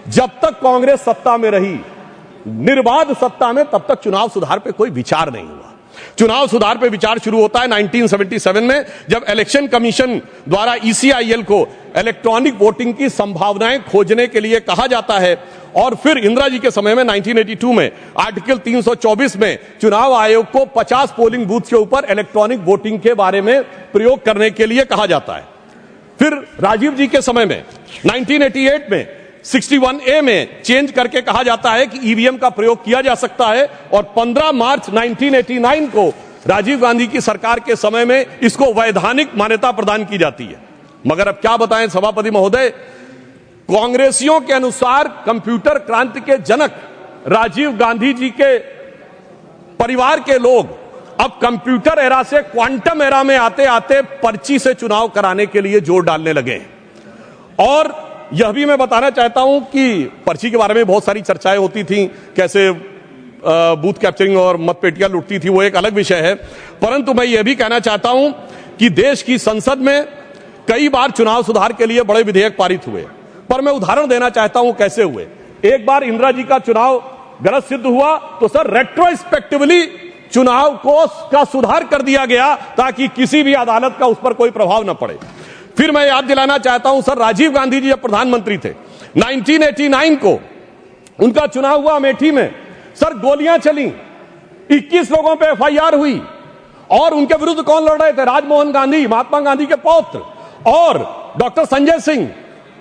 जब तक कांग्रेस सत्ता में रही, निर्बाध सत्ता में, तब तक चुनाव सुधार पे कोई विचार नहीं हुआ। चुनाव सुधार पे विचार शुरू होता है 1977 में, जब इलेक्शन कमीशन द्वारा ECIL को इलेक्ट्रॉनिक वोटिंग की संभावनाएं खोजने के लिए कहा जाता है। और फिर इंदिरा जी के समय में 1982 में आर्टिकल 324 में चुनाव आयोग को 50 पोलिंग बूथ के ऊपर इलेक्ट्रॉनिक वोटिंग के बारे में प्रयोग करने के लिए कहा जाता है। फिर राजीव जी के समय में 1988 में 61A में चेंज करके कहा जाता है कि EVM का प्रयोग किया जा सकता है, और 15 मार्च 1989 को राजीव गांधी की सरकार के समय में इसको वैधानिक मान्यता प्रदान की जाती है। मगर अब क्या बताएं सभापति महोदय, कांग्रेसियों के अनुसार कंप्यूटर क्रांति के जनक राजीव गांधी जी के परिवार के लोग अब कंप्यूटर एरा से क्वांटम एरा में आते आते पर्ची से चुनाव कराने के लिए जोर डालने लगे। और यह भी मैं बताना चाहता हूं कि पर्ची के बारे में बहुत सारी चर्चाएं होती थी, कैसे बूथ कैप्चरिंग और मतपेटियां लुटती थी, वो एक अलग विषय है। परंतु मैं यह भी कहना चाहता हूं कि देश की संसद में कई बार चुनाव सुधार के लिए बड़े विधेयक पारित हुए, पर मैं उदाहरण देना चाहता हूं कैसे हुए। एक बार इंदिरा जी का चुनाव गलत सिद्ध हुआ तो सर रेट्रोस्पेक्टिवली चुनाव का सुधार कर दिया गया ताकि किसी भी अदालत का उस पर कोई प्रभाव न पड़े। फिर मैं याद दिलाना चाहता हूं सर, राजीव गांधी जी जब प्रधानमंत्री थे 1989 को उनका चुनाव हुआ अमेठी में, सर गोलियां चली, 21 लोगों पे FIR हुई, और उनके विरुद्ध कौन लड़ रहे थे? राजमोहन गांधी, महात्मा गांधी के पौत्र, और डॉक्टर संजय सिंह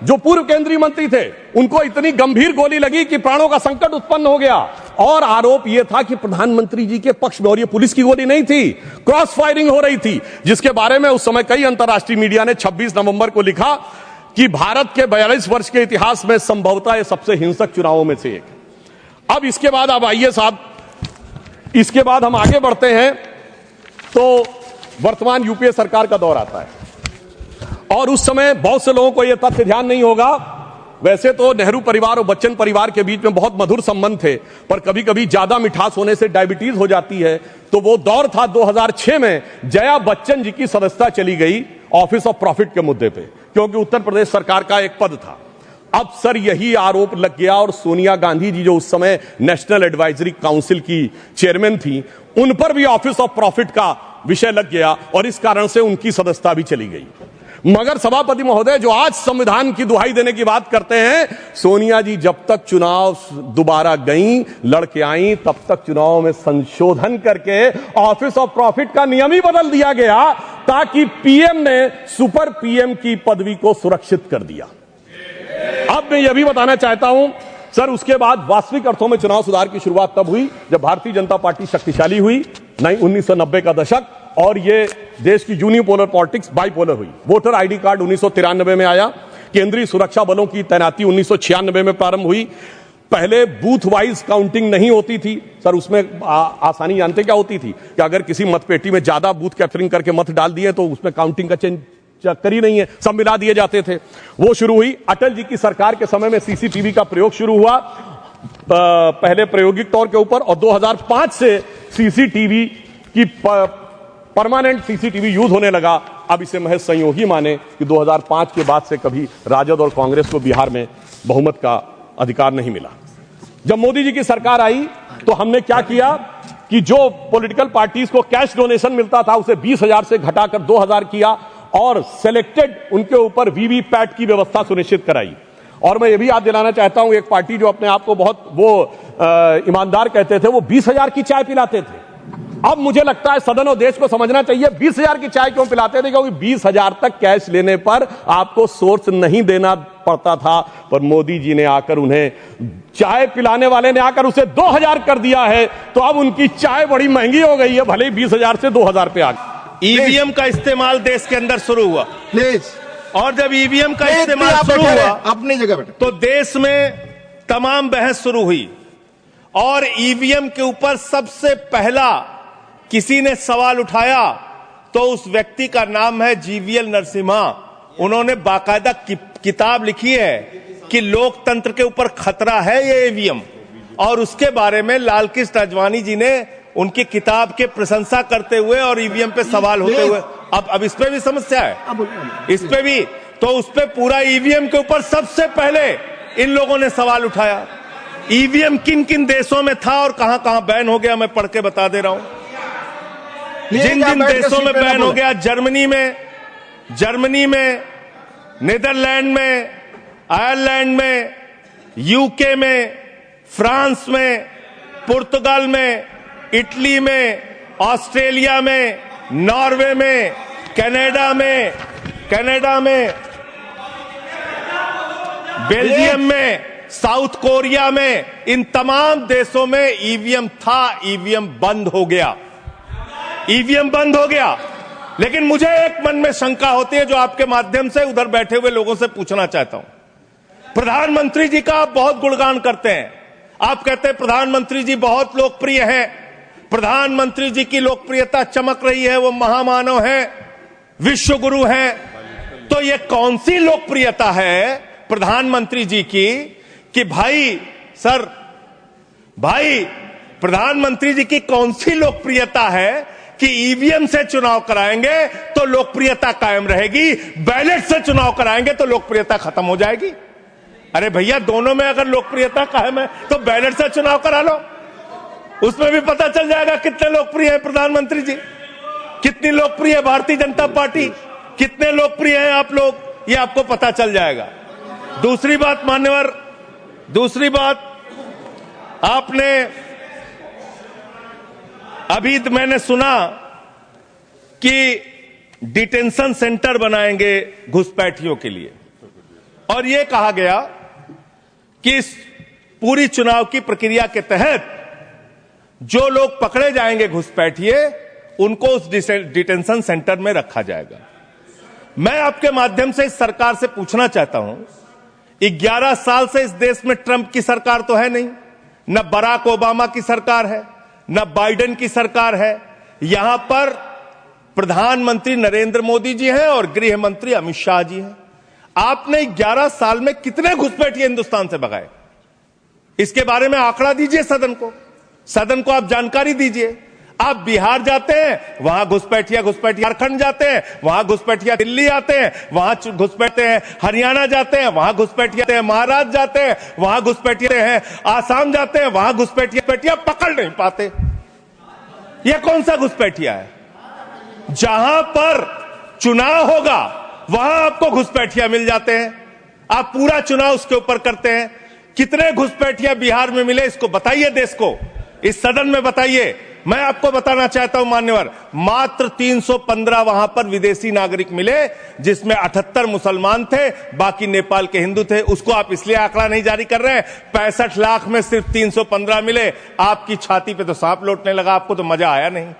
जो पूर्व केंद्रीय मंत्री थे, उनको इतनी गंभीर गोली लगी कि प्राणों का संकट उत्पन्न हो गया। और आरोप यह था कि प्रधानमंत्री जी के पक्ष में, और यह पुलिस की गोली नहीं थी, क्रॉस फायरिंग हो रही थी, जिसके बारे में उस समय कई अंतर्राष्ट्रीय मीडिया ने 26 नवंबर को लिखा कि भारत के 42 वर्ष के इतिहास में संभवतः यह सबसे हिंसक चुनावों में से एक। अब इसके बाद अब आइए साहब, इसके बाद हम आगे बढ़ते हैं तो वर्तमान UPA सरकार का दौर आता है। और उस समय बहुत से लोगों को यह तथ्य ध्यान नहीं होगा, वैसे तो नेहरू परिवार और बच्चन परिवार के बीच में बहुत मधुर संबंध थे, पर कभी कभी ज्यादा मिठास होने से डायबिटीज हो जाती है। तो वो दौर था 2006 में जया बच्चन जी की सदस्यता चली गई ऑफिस ऑफ प्रॉफिट के मुद्दे पे, क्योंकि उत्तर प्रदेश सरकार का एक पद था। अब सर यही आरोप लग गया, और सोनिया गांधी जी जो उस समय नेशनल एडवाइजरी काउंसिल की चेयरमैन थी, उन पर भी ऑफिस ऑफ प्रॉफिट का विषय लग गया, और इस कारण से उनकी सदस्यता भी चली गई। मगर सभापति महोदय, जो आज संविधान की दुहाई देने की बात करते हैं, सोनिया जी जब तक चुनाव दोबारा गईं, लड़के आईं, तब तक चुनाव में संशोधन करके ऑफिस ऑफ प्रॉफिट का नियम ही बदल दिया गया, ताकि PM ने सुपर PM की पदवी को सुरक्षित कर दिया। अब मैं यह भी बताना चाहता हूं सर, उसके बाद वास्तविक अर्थों में चुनाव सुधार की शुरुआत तब हुई जब भारतीय जनता पार्टी शक्तिशाली हुई, 1990 का दशक, और ये देश की यूनिपोलर पॉलिटिक्स बाइपोलर हुई। वोटर ID कार्ड 1993 में आया, केंद्रीय सुरक्षा बलों की तैनाती 1996 में प्रारंभ हुई। पहले बूथ वाइज काउंटिंग नहीं होती थी सर, उसमें आसानी जानते क्या होती थी कि अगर किसी मतपेटी में ज्यादा बूथ कैप्चरिंग करके मत डाल दिए तो उसमें काउंटिंग का चक्कर ही नहीं है, सब मिला दिए जाते थे। वो शुरू हुई। अटल जी की सरकार के समय में CCTV का प्रयोग शुरू हुआ, पहले प्रायोगिक तौर के ऊपर, और 2005 से CCTV की परमानेंट CCTV यूज होने लगा। अब इसे महज संयोग ही माने कि 2005 के बाद से कभी राजद और कांग्रेस को बिहार में बहुमत का अधिकार नहीं मिला। जब मोदी जी की सरकार आई तो हमने क्या किया कि जो पॉलिटिकल पार्टीज को कैश डोनेशन मिलता था उसे 20,000 से घटाकर 2,000 किया, और सिलेक्टेड उनके ऊपर VVPAT की व्यवस्था सुनिश्चित कराई। और मैं ये भी याद दिलाना चाहता हूं, एक पार्टी जो अपने आप को बहुत ईमानदार कहते थे, वो 20,000 की चाय पिलाते थे। अब मुझे लगता है सदन और देश को समझना चाहिए 20,000 की चाय क्यों पिलाते थे, क्योंकि 20,000 तक कैश लेने पर आपको सोर्स नहीं देना पड़ता था, पर मोदी जी ने आकर उन्हें, चाय पिलाने वाले ने आकर उसे 2,000 कर दिया है। तो अब उनकी चाय बड़ी महंगी हो गई है, भले ही 20,000 से 2,000 पे आ गई। EVM का इस्तेमाल देश के अंदर शुरू हुआ, प्लीज, और जब EVM का इस्तेमाल शुरू हुआ अपनी जगह बैठे, तो देश में तमाम बहस शुरू हुई, और EVM के ऊपर सबसे पहला किसी ने सवाल उठाया तो उस व्यक्ति का नाम है GVL नरसिम्हा। उन्होंने बाकायदा किताब लिखी है कि लोकतंत्र के ऊपर खतरा है ये EVM, और उसके बारे में लाल कृष्ण आडवाणी जी ने उनकी किताब के प्रशंसा करते हुए और EVM पे सवाल होते हुए, अब इस पे भी समस्या है, इस पे भी, तो उस पे पूरा EVM के ऊपर सबसे पहले इन लोगों ने सवाल उठाया। ईवीएम किन किन देशों में था और कहां कहां बैन हो गया, मैं पढ़ के बता दे रहा हूं। जिन जिन देशों में बैन हो गया, जर्मनी में, नीदरलैंड में, आयरलैंड में, यूके में, फ्रांस में, पुर्तगाल में, इटली में, ऑस्ट्रेलिया में, नॉर्वे में, कनाडा में, बेल्जियम में, साउथ कोरिया में, इन तमाम देशों में ईवीएम था, ईवीएम बंद हो गया। लेकिन मुझे एक मन में शंका होती है जो आपके माध्यम से उधर बैठे हुए लोगों से पूछना चाहता हूं। प्रधानमंत्री जी का आप बहुत गुणगान करते हैं, आप कहते हैं प्रधानमंत्री जी बहुत लोकप्रिय हैं, प्रधानमंत्री जी की लोकप्रियता चमक रही है, वो महामानव हैं, विश्व गुरु हैं। तो ये कौन सी लोकप्रियता है प्रधानमंत्री जी की कि भाई प्रधानमंत्री जी की कौन सी लोकप्रियता है कि ईवीएम से चुनाव कराएंगे तो लोकप्रियता कायम रहेगी, बैलेट से चुनाव कराएंगे तो लोकप्रियता खत्म हो जाएगी? अरे भैया, दोनों में अगर लोकप्रियता कायम है तो बैलेट से चुनाव करा लो, उसमें भी पता चल जाएगा कितने लोकप्रिय है प्रधानमंत्री जी, कितनी लोकप्रिय है भारतीय जनता पार्टी, कितने लोकप्रिय हैं आप लोग, ये आपको पता चल जाएगा। दूसरी बात मान्यवर, आपने अभी मैंने सुना कि डिटेंशन सेंटर बनाएंगे घुसपैठियों के लिए, और यह कहा गया कि इस पूरी चुनाव की प्रक्रिया के तहत जो लोग पकड़े जाएंगे घुसपैठिए, उनको उस डिटेंशन सेंटर में रखा जाएगा। मैं आपके माध्यम से इस सरकार से पूछना चाहता हूं, 11 साल से इस देश में ट्रंप की सरकार तो है नहीं, न बराक ओबामा की सरकार है, न बाइडेन की सरकार है, यहां पर प्रधानमंत्री नरेंद्र मोदी जी हैं और गृह मंत्री अमित शाह जी हैं। आपने 11 साल में कितने घुसपैठिए हिंदुस्तान से भगाए, इसके बारे में आंकड़ा दीजिए सदन को आप जानकारी दीजिए। आप बिहार जाते हैं, वहां घुसपैठिया, झारखंड जाते हैं, वहां घुसपैठिया, दिल्ली आते हैं, वहां घुसपैठते हैं, हरियाणा जाते हैं, वहां घुसपैठिया हैं, महाराष्ट्र जाते हैं, वहां घुसपैठिया हैं, आसाम जाते हैं, वहां घुसपैठिया पकड़ नहीं पाते। यह कौन सा घुसपैठिया है? जहां पर चुनाव होगा वहां आपको घुसपैठिया मिल जाते हैं, आप पूरा चुनाव उसके ऊपर करते हैं। कितने घुसपैठिया बिहार में मिले, इसको बताइए, देश को, इस सदन में बताइए। मैं आपको बताना चाहता हूं मान्यवर, मात्र 315 वहां पर विदेशी नागरिक मिले, जिसमें 78 मुसलमान थे, बाकी नेपाल के हिंदू थे। उसको आप इसलिए आंकड़ा नहीं जारी कर रहे हैं, 65 लाख में सिर्फ 315 मिले, आपकी छाती पे तो सांप लौटने लगा, आपको तो मजा आया नहीं।